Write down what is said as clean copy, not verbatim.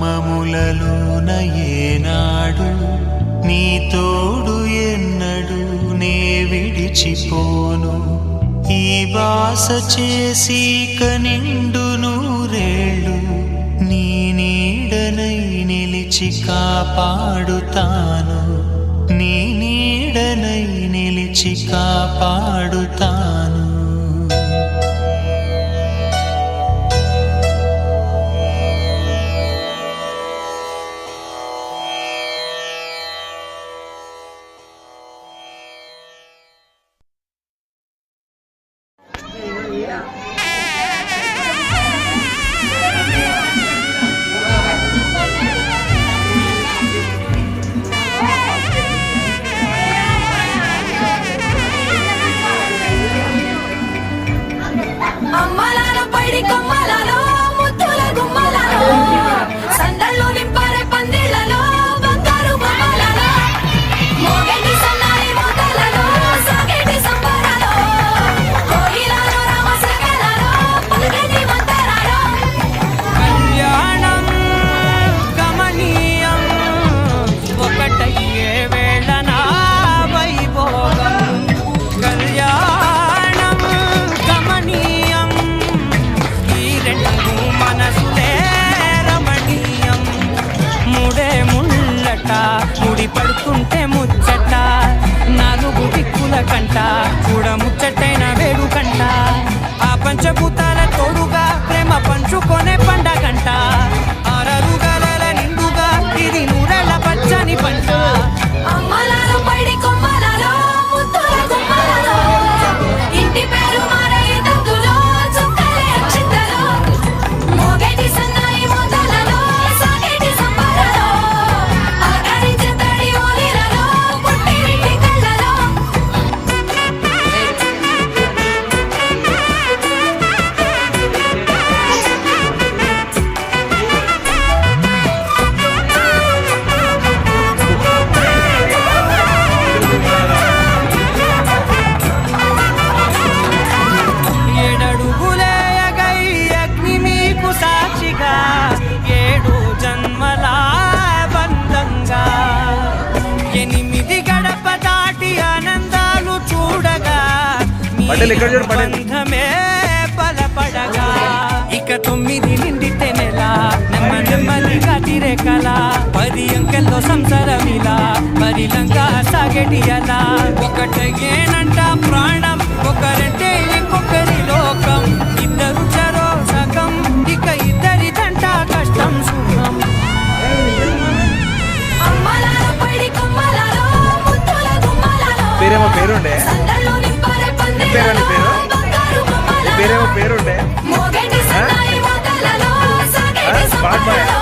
కామములలోన ఏనాడు నీ తోడు ఎన్నడు నే విడిచిపోను. ఈ బాస చేసి కనిండు నూరేళ్ళు నీ నీడనై నిలిచి కాపాడుతాను. నీ నీడనై నిలిచి కాపాడుతాను. అమ్మలాలో పైడి కొమ్మలలో ముత్తుల గుమ్మలలో సందల్లో నింపారే పందిళ్లలో బంగారు బొమ్మలలో మోగేటి సన్నాయి మోతలలో సాగేటి సంబరాలో కోయిలలో రామశకలలో పలికేటి మంతరాలో కళ్యాణం గమనీయం ఒకటయ్యే వేళన వైభోగం. కళ్యాణం గమనీయం ఈ రెండు మనసులే రమణీయం. ముడే ముళ్ళట ముడి పడుతుంటే ముచ్చట నాలుగు దిక్కుల కంట చూడ ముచ్చటైన వేడుకంట. ఆ పంచభూతాల తోడుగా ప్రేమ పంచుకొనే పండగంట. ఆరరు గలల నిండుగా ఇది నూరెళ్ళ పచ్చని పంట. అమ్మలాలో పైడి కొమ్మలలో ముత్తుల గుమ్మలలో ఇంటి పేరు మారయ్య దగ్గులో చుక్కలే అక్షింతలో మోగేటి సన్నాయి మోతలలో సాగేటి సంబరాలో ఆకరించే తడి ఓలిలలో పుట్టినింటి కళ్ళలో ఏడడుగులేయగై అగ్ని మీకు సాక్షిగా ఏడు జన్మల బంధంగా ఎనిమిది గడప దాటి ఆనందాలు చూడగా మీ బంధమే బలపడగా ఇక 9 నిండితే నెల నెమ్మదిగా తిరే కల 10 అంకెల్లో సంసారమిలా పరిలంగా సాగేటి అలా ఒకటేనంట ప్రాణం ఒకరంటే ఇంకొకరి లోకం. ఇద్దరు చరో సగం ఇక ఇద్దరిదంట కష్టం సుఖం. అమ్మలాలో పైడి కొమ్మలలో ముత్తుల గుమ్మలలో పేరుండే సందల్లో నింపారే పందిళ్లలో బంగారు బొమ్మలలో పేరుండే మోగేటి సన్నాయి మోతలలో సాగేటి సంబరాలో